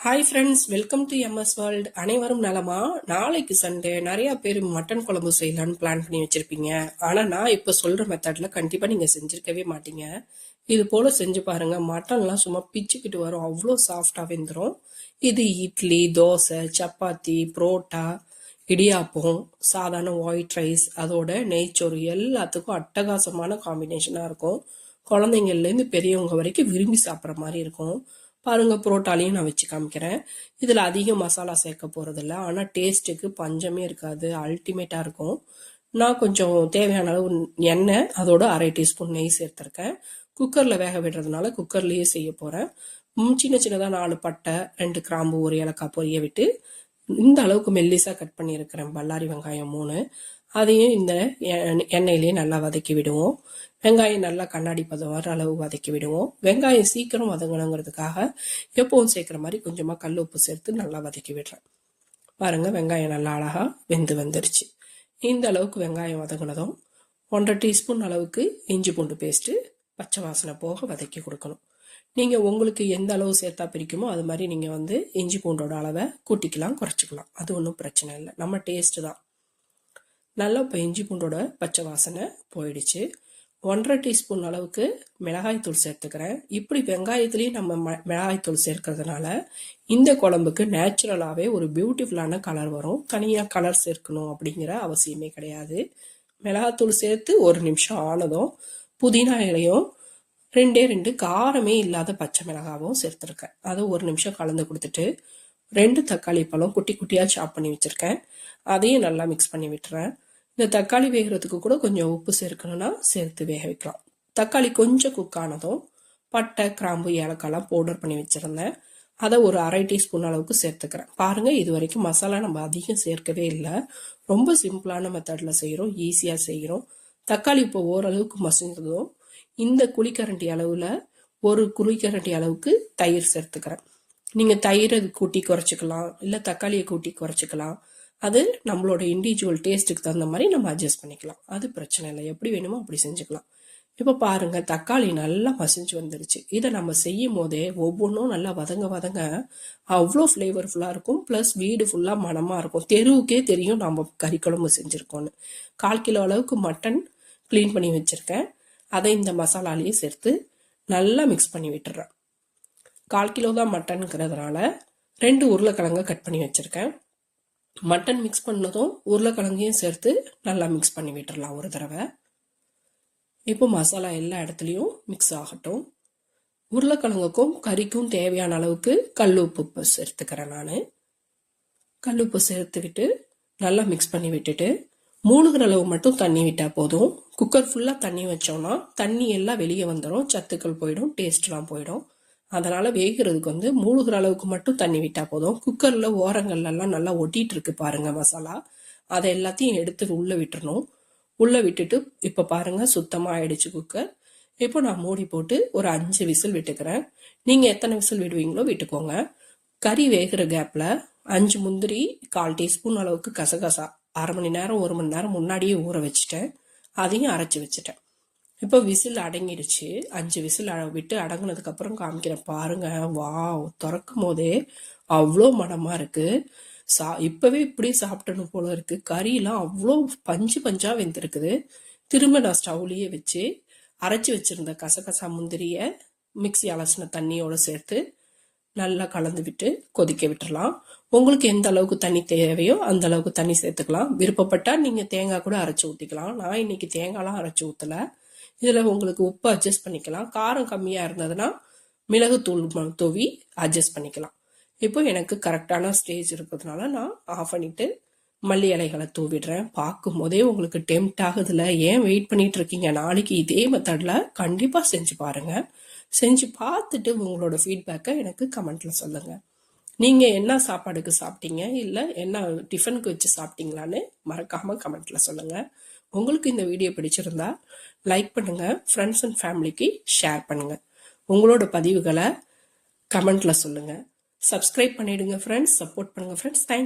Hi friends, welcome to MS world. அனைவரும் நலமா? நாளைக்கு சண்டே, நிறைய பேர் மட்டன் குழம்பு செய்யலான்னு பிளான் பண்ணி வச்சிருப்பீங்க. ஆனா நான் இப்ப சொல்ற மெத்தட்ல கண்டிப்பா நீங்க செஞ்சிருக்கவே மாட்டீங்க. இது போல செஞ்சு பாருங்க. மட்டன்லாம் சும்மா பிச்சுக்கிட்டு வரும், அவ்வளோ சாஃப்டா வெந்துடும். இது இட்லி, தோசை, சப்பாத்தி, புரோட்டா, இடியாப்பம், சாதாரண ஒயிட் ரைஸ், அதோட நெய்ச்சோறு எல்லாத்துக்கும் அட்டகாசமான காம்பினேஷனா இருக்கும். குழந்தைங்கள்லேருந்து பெரியவங்க வரைக்கும் விரும்பி சாப்பிட்ற மாதிரி இருக்கும். பாருங்க, புரோட்டாலையும் நான் வச்சு காமிக்கிறேன். இதுல அதிக மசாலா சேர்க்க போறது இல்லை, ஆனா டேஸ்ட்டுக்கு பஞ்சமே இருக்காது, அல்டிமேட்டா இருக்கும். நான் கொஞ்சம் தேவையான அளவு எண்ணெய், அதோட 1/2 டீஸ்பூன் நெய் சேர்த்திருக்கேன். குக்கர்ல வேக விடுறதுனால குக்கர்லயே செய்ய போறேன். சின்ன சின்னதா 4 பட்டை, 2 கிராம்பு, 1 ஏலக்காய் பொரிய விட்டு இந்த அளவுக்கு மெல்லிசா கட் பண்ணி இருக்கிறேன். பல்லாரி வெங்காயம் 3, அதையும் இந்த எண்ணெயிலேயே நல்லா வதக்கி விடுவோம். வெங்காயம் நல்லா கண்ணாடி பதம் வர அளவு வதக்கி விடுவோம். வெங்காயம் சீக்கிரம் வதங்கணுங்கிறதுக்காக எப்பவும் சேர்க்குற மாதிரி கொஞ்சமாக கல் உப்பு சேர்த்து நல்லா வதக்கி விடுறேன். பாருங்க, வெங்காயம் நல்லா அழகா வெந்து வந்துருச்சு. இந்த அளவுக்கு வெங்காயம் வதங்கினதும் 1/2 டீஸ்பூன் அளவுக்கு இஞ்சி பூண்டு பேஸ்ட்டு பச்சை வாசனை போக வதக்கி கொடுக்கணும். நீங்கள் உங்களுக்கு எந்த அளவு சேர்த்தா பிரிக்குமோ அது மாதிரி நீங்கள் இஞ்சி பூண்டோட அளவை கூட்டிக்கலாம், குறைச்சிக்கலாம். அது ஒன்றும் பிரச்சனை இல்லை, நம்ம டேஸ்ட்டு தான். நல்லா இப்போ இஞ்சி பூண்டோட பச்சை வாசனை போயிடுச்சு. 1/2 டீஸ்பூன் அளவுக்கு மிளகாய்த்தூள் சேர்த்துக்கிறேன். இப்படி வெங்காயத்துலேயும் நம்ம மிளகாய்த்தூள் சேர்க்கறதுனால இந்த குழம்புக்கு நேச்சுரலாகவே ஒரு பியூட்டிஃபுல்லான கலர் வரும். தனியாக கலர் சேர்க்கணும் அப்படிங்கிற அவசியமே கிடையாது. மிளகாய்த்தூள் சேர்த்து 1 நிமிஷம் ஆனதும் புதினா இலையும் 2 காரமே இல்லாத பச்சை மிளகாவும் சேர்த்துருக்கேன். அதை 1 நிமிஷம் கலந்து கொடுத்துட்டு 2 தக்காளி பழம் குட்டி குட்டியாக சாப் பண்ணி வச்சுருக்கேன், அதையும் நல்லா மிக்ஸ் பண்ணி விட்டுறேன். இந்த தக்காளி வேகிறதுக்கு கூட கொஞ்சம் உப்பு சேர்க்கணும்னா சேர்த்து வேக வைக்கலாம். தக்காளி கொஞ்சம் குக் ஆனதும் பட்டை, கிராம்பு, ஏலக்காய்லாம் பவுடர் பண்ணி வச்சுருந்தேன், அதை ஒரு 1/2 டீஸ்பூன் அளவுக்கு சேர்த்துக்கிறேன். பாருங்க, இது வரைக்கும் மசாலா நம்ம அதிகம் சேர்க்கவே இல்லை. ரொம்ப சிம்பிளான மெத்தடில் செய்கிறோம், ஈஸியாக செய்கிறோம். தக்காளி இப்போ ஓரளவுக்கு மசிஞ்சதும் இந்த குழிக்கரண்டி அளவில் 1 குழிக்கரண்டி அளவுக்கு தயிர் சேர்த்துக்கிறேன். நீங்கள் தயிரை கூட்டி குறைச்சிக்கலாம், இல்லை தக்காளியை கூட்டி குறைச்சிக்கலாம். அது நம்மளோட இண்டிவிஜுவல் டேஸ்ட்டுக்கு தகுந்த மாதிரி நம்ம அட்ஜஸ்ட் பண்ணிக்கலாம். அது பிரச்சனை இல்லை, எப்படி வேணுமோ அப்படி செஞ்சுக்கலாம். இப்போ பாருங்க, தக்காளி நல்லா மசிஞ்சு வந்துருச்சு. இதை நம்ம செய்யும் போதே ஒவ்வொன்றும் நல்லா வதங்க வதங்க அவ்வளோ ஃப்ளேவர்ஃபுல்லாக இருக்கும். ப்ளஸ் வீடு ஃபுல்லாக மனமாக இருக்கும். தெருவுக்கே தெரியும் நம்ம கறி குழம்பு செஞ்சுருக்கோன்னு. 1/4 கிலோ அளவுக்கு மட்டன் க்ளீன் பண்ணி வச்சுருக்கேன். அதை இந்த மசாலாலேயே சேர்த்து நல்லா மிக்ஸ் பண்ணி விட்டுறேன். 1/4 கிலோ தான் மட்டனுங்கிறதுனால 2 உருளைக்கிழங்க கட் பண்ணி வச்சுருக்கேன். மட்டன் மிக்ஸ் பண்ணதும் உருளைக்கிழங்கையும் சேர்த்து நல்லா மிக்ஸ் பண்ணி விட்டுறலாம் ஒரு தடவை. இப்போ மசாலா எல்லா இடத்துலையும் மிக்ஸ் ஆகட்டும். உருளைக்கிழங்குக்கும் கறிக்கும் தேவையான அளவுக்கு கல் உப்பு சேர்த்துக்கிறேன். நான் கல் உப்பு சேர்த்துக்கிட்டு நல்லா மிக்ஸ் பண்ணி விட்டுட்டு மூழ்கிற அளவு மட்டும் தண்ணி விட்டால் போதும். குக்கர் ஃபுல்லாக தண்ணி வச்சோம்னா தண்ணி எல்லாம் வெளியே வந்துடும், சத்துக்கள் போயிடும், டேஸ்ட்லாம் போயிடும். அதனால் வேகிறதுக்கு மூழ்கிற அளவுக்கு மட்டும் தண்ணி விட்டால் போதும். குக்கரில் ஓரங்கள்லாம் நல்லா ஒட்டிகிட்டு இருக்கு பாருங்கள் மசாலா. அதை எல்லாத்தையும் எடுத்து உள்ளே விட்டுறணும். உள்ளே விட்டுட்டு இப்போ பாருங்கள், சுத்தமாக ஆயிடுச்சு குக்கர். இப்போ நான் மூடி போட்டு ஒரு 5 விசில் விட்டுக்கிறேன். நீங்கள் எத்தனை விசில் விடுவீங்களோ விட்டுக்கோங்க. கறி வேகிற கேப்பில் 5 முந்திரி, 1/4 டீஸ்பூன் அளவுக்கு கசகசா 1/2 மணி நேரம் 1 மணி நேரம் முன்னாடியே ஊற வச்சுட்டேன், அதையும் அரைச்சி வச்சுட்டேன். இப்போ விசில் அடங்கிடுச்சு. 5 விசில் விட்டு அடங்கினதுக்கு அப்புறம் காமிக்கிறேன் பாருங்க. வாவ், திறக்கும் போதே அவ்வளோ மனமா இருக்கு. இப்பவே இப்படி சாப்பிட்டணும் போல இருக்கு. கறியெல்லாம் அவ்வளோ பஞ்சு பஞ்சா வெந்திருக்குது. திரும்ப நான் ஸ்டவ்லயே வச்சு அரைச்சி வச்சிருந்த கசகசா முந்திரிய மிக்ஸி அலசின தண்ணியோட சேர்த்து நல்லா கலந்து விட்டு கொதிக்க விட்டுறலாம். உங்களுக்கு எந்த அளவுக்கு தண்ணி தேவையோ அந்த அளவுக்கு தண்ணி சேர்த்துக்கலாம். விருப்பப்பட்டா நீங்க தேங்காய் கூட அரைச்சி ஊற்றிக்கலாம். நான் இன்னைக்கு தேங்காய்லாம் அரைச்சி ஊற்றல. இதில் உங்களுக்கு உப்பு அட்ஜஸ்ட் பண்ணிக்கலாம். காரம் கம்மியாக இருந்ததுன்னா மிளகுத்தூள் தூவி அட்ஜஸ்ட் பண்ணிக்கலாம். இப்போ எனக்கு கரெக்டான ஸ்டேஜ் இருக்கிறதுனால நான் ஆஃப் பண்ணிட்டு மல்லி இலைகளை தூவிடுறேன். பார்க்கும் போதே உங்களுக்கு டெம்ட் ஆகுதுல, ஏன் வெயிட் பண்ணிட்டு இருக்கீங்க? நாளைக்கு இதே மெத்தட்ல கண்டிப்பா செஞ்சு பாருங்க. செஞ்சு பார்த்துட்டு உங்களோட ஃபீட்பேக்கை எனக்கு கமெண்ட்ல சொல்லுங்க. நீங்க என்ன சாப்பாடுக்கு சாப்பிட்டீங்க, இல்லை என்ன டிஃபனுக்கு வச்சு சாப்பிட்டீங்களான்னு மறக்காம கமெண்ட்ல சொல்லுங்க. உங்களுக்கு இந்த வீடியோ பிடிச்சிருந்தா லைக் பண்ணுங்க, ஃப்ரெண்ட்ஸ் அண்ட் ஃபேமிலிக்கு ஷேர் பண்ணுங்க. உங்களோட பதிவுகளை கமெண்ட்ல சொல்லுங்க. சப்ஸ்கிரைப் பண்ணிடுங்க ஃப்ரெண்ட்ஸ், சப்போர்ட் பண்ணுங்க ஃப்ரெண்ட்ஸ். தேங்க்யூ.